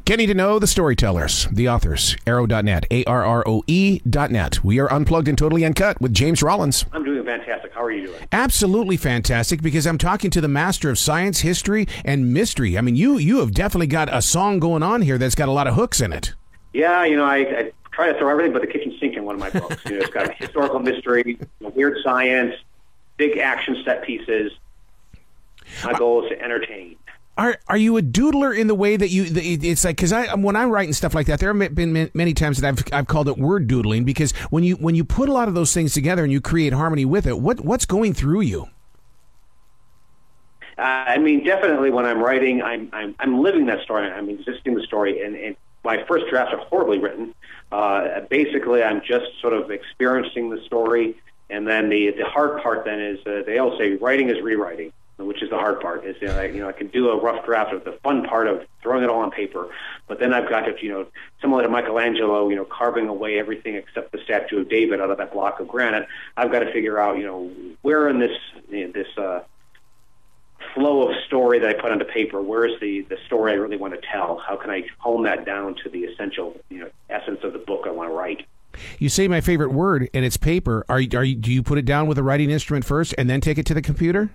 Getting to know the storytellers, the authors, arrow.net, ARROE.net. We are unplugged and totally uncut with James Rollins. I'm doing fantastic. How are you doing? Absolutely fantastic, because I'm talking to the master of science, history, and mystery. I mean, you have definitely got a song going on here that's got a lot of hooks in it. Yeah, I try to throw everything but the kitchen sink in one of my books. It's got historical mystery, weird science, big action set pieces. My goal is to entertain. Are you a doodler in the way that it's like, because when I'm writing stuff like that, there have been many times that I've called it word doodling, because when you put a lot of those things together and you create harmony with it, what's going through you? Definitely when I'm writing, I'm living that story. I'm existing the story, and my first drafts are horribly written. Basically, I'm just sort of experiencing the story, and then the hard part then is they all say writing is rewriting, which is the hard part. Is I can do a rough draft of the fun part of throwing it all on paper, but then I've got to similar to Michelangelo, carving away everything except the statue of David out of that block of granite. I've got to figure out where in this flow of story that I put onto paper, where is the story I really want to tell? How can I hone that down to the essential essence of the book I want to write? You say my favorite word, and it's paper. Do you put it down with a writing instrument first and then take it to the computer?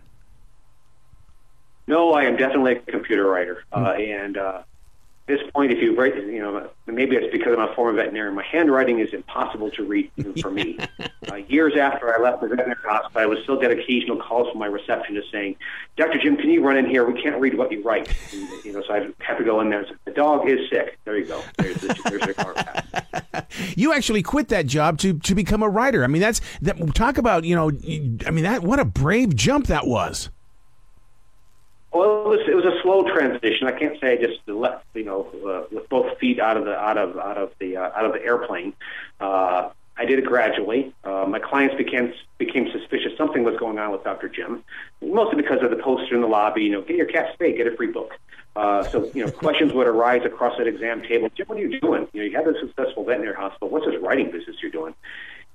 No, I am definitely a computer writer. And at this point, if you write, maybe it's because I'm a former veterinarian, my handwriting is impossible to read even for me. Years after I left the veterinary hospital, I would still get occasional calls from my receptionist saying, "Dr. Jim, can you run in here? We can't read what you write." And, so I have to go in there and say, "The dog is sick." There you go. There's your car pass. You actually quit that job to become a writer. I mean, talk about, what a brave jump that was. Well, it was a slow transition. I can't say I just left, with both feet out of the airplane. I did it gradually. My clients became suspicious something was going on with Dr. Jim, mostly because of the poster in the lobby. Get your cat spayed, get a free book. So questions would arise across that exam table. Jim, what are you doing? You have a successful veterinary hospital. What's this writing business you're doing?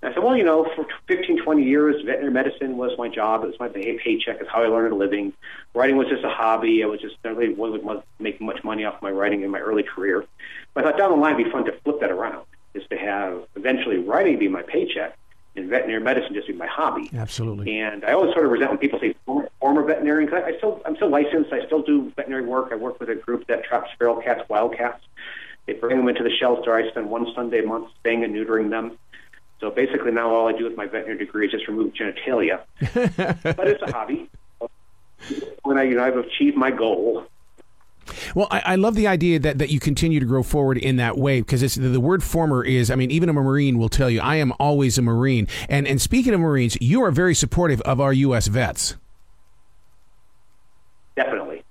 And I said, well, for 15, 20 years, veterinary medicine was my job. It was my paycheck. It's how I learned a living. Writing was just a hobby. I was just really wasn't making much money off my writing in my early career. But I thought down the line it'd be fun to flip that around, is to have eventually writing be my paycheck and veterinary medicine just be my hobby. Absolutely. And I always sort of resent when people say former veterinarian, because I'm still licensed. I still do veterinary work. I work with a group that traps feral cats, wildcats. They bring them into the shelter. I spend one Sunday a month spaying and neutering them. So basically now all I do with my veterinary degree is just remove genitalia. But it's a hobby. When I've achieved my goal. Well, I love the idea that you continue to grow forward in that way, because the word former is, even a Marine will tell you, I am always a Marine. And speaking of Marines, you are very supportive of our U.S. vets. Definitely.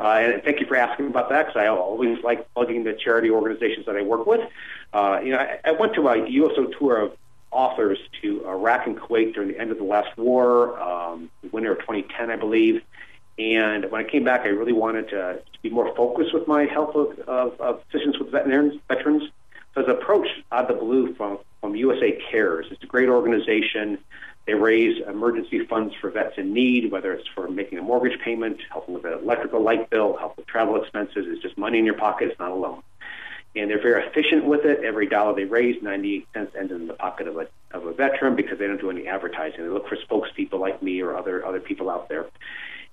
And thank you for asking about that, because I always like plugging the charity organizations that I work with. I went to a USO tour of authors to Iraq and Kuwait during the end of the last war, the winter of 2010, I believe. And when I came back, I really wanted to be more focused with my help of assistance with veterans. So I was approached out of the blue from USA Cares. It's a great organization. They raise emergency funds for vets in need, whether it's for making a mortgage payment, helping with an electrical light bill, help with travel expenses. It's just money in your pocket. It's not a loan. And they're very efficient with it. Every dollar they raise, 98 cents ends in the pocket of a veteran, because they don't do any advertising. They look for spokespeople like me or other people out there.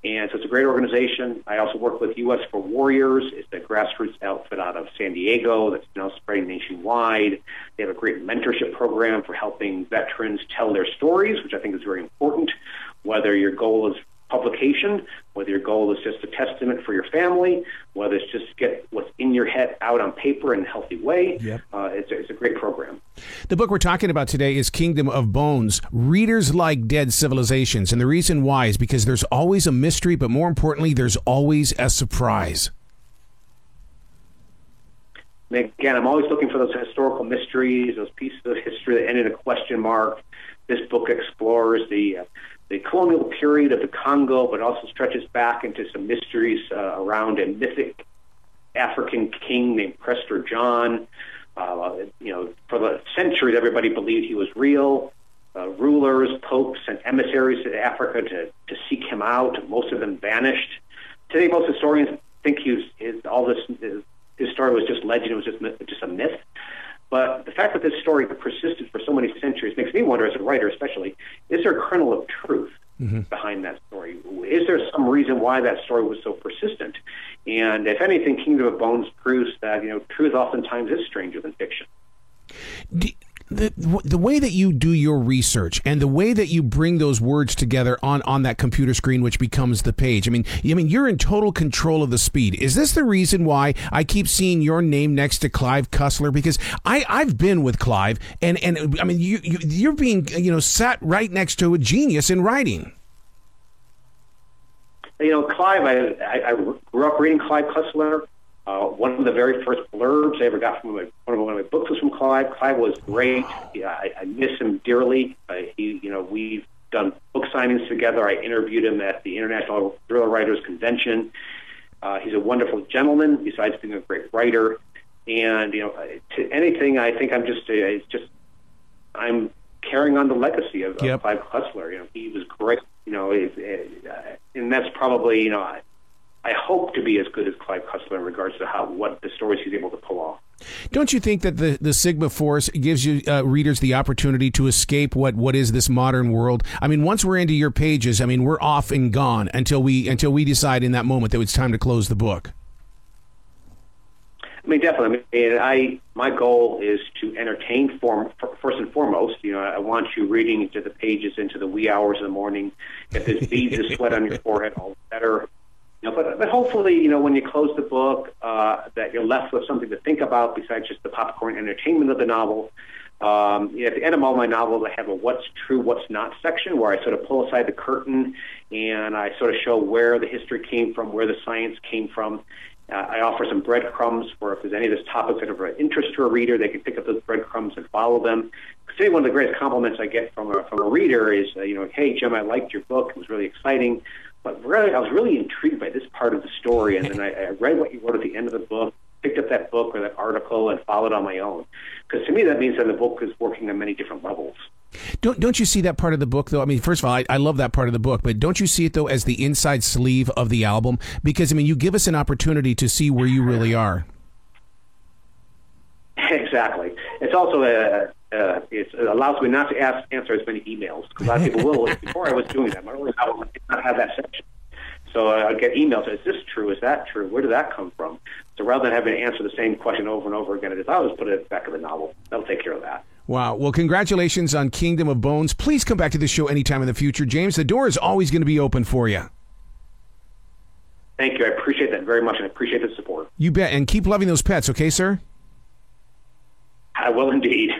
And so it's a great organization. I also work with U.S. for Warriors. It's a grassroots outfit out of San Diego that's now spreading nationwide. They have a great mentorship program for helping veterans tell their stories, which I think is very important, whether your goal is publication, whether your goal is just a testament for your family, whether it's just to get what's in your head out on paper in a healthy way. Yep. It's a great program. The book we're talking about today is Kingdom of Bones. Readers like dead civilizations, and the reason why is because there's always a mystery, but more importantly, there's always a surprise. And again, I'm always looking for those historical mysteries, those pieces of history that end in a question mark. This book explores the colonial period of the Congo, but also stretches back into some mysteries around a mythic African king named Prester John. For the centuries, everybody believed he was real. Rulers, popes, and emissaries to Africa to seek him out. Most of them vanished. Today, most historians think his his story was just legend, it was just a myth. But the fact that this story persisted for so many centuries makes me wonder, as a writer especially, is there a kernel of truth behind that story? Is there some reason why that story was so persistent? And if anything, Kingdom of Bones proves that, truth oftentimes is stranger than fiction. The way that you do your research and the way that you bring those words together on that computer screen, which becomes the page. I mean, you're in total control of the speed. Is this the reason why I keep seeing your name next to Clive Cussler? Because I've been with Clive, and I mean, you're being sat right next to a genius in writing. Clive, I grew up reading Clive Cussler. One of the very first blurbs I ever got from one of my books was from Clive. Clive was great. I miss him dearly. We've done book signings together. I interviewed him at the International Thriller Writers Convention. He's a wonderful gentleman, besides being a great writer. And to anything, I think I'm carrying on the legacy of Clive Cussler. He was great. And that's probably I hope to be as good as Clive Cussler in regards to what the stories he's able to pull off. Don't you think that the Sigma Force gives you readers the opportunity to escape what is this modern world? I mean, once we're into your pages, I mean, we're off and gone until we decide in that moment that it's time to close the book. I mean, definitely. My goal is to entertain first and foremost. I want you reading into the pages into the wee hours of the morning. If there's beads of sweat on your forehead, all the better. But hopefully, when you close the book, that you're left with something to think about besides just the popcorn entertainment of the novel. At the end of all my novels, I have a what's true, what's not section where I sort of pull aside the curtain and I sort of show where the history came from, where the science came from. I offer some breadcrumbs for if there's any of those topics that are of interest to a reader, they can pick up those breadcrumbs and follow them. Because one of the greatest compliments I get from a reader is, hey, Jim, I liked your book. It was really exciting. But really, I was really intrigued by this part of the story, and then I read what you wrote at the end of the book, picked up that book or that article, and followed on my own. Because to me, that means that the book is working on many different levels. Don't you see that part of the book, though? I mean, first of all, I love that part of the book, but don't you see it, though, as the inside sleeve of the album? Because, I mean, you give us an opportunity to see where you really are. Exactly. It's also it allows me not to answer as many emails, because a lot of people will. Before I was doing that, my early novel did not have that section. So I'd get emails, is this true? Is that true? Where did that come from? So rather than having to answer the same question over and over again, I'll just put it back in the novel. That'll take care of that. Wow. Well, congratulations on Kingdom of Bones. Please come back to the show anytime in the future. James, the door is always going to be open for you. Thank you. I appreciate that very much, and I appreciate the support. You bet. And keep loving those pets, okay, sir? I will indeed.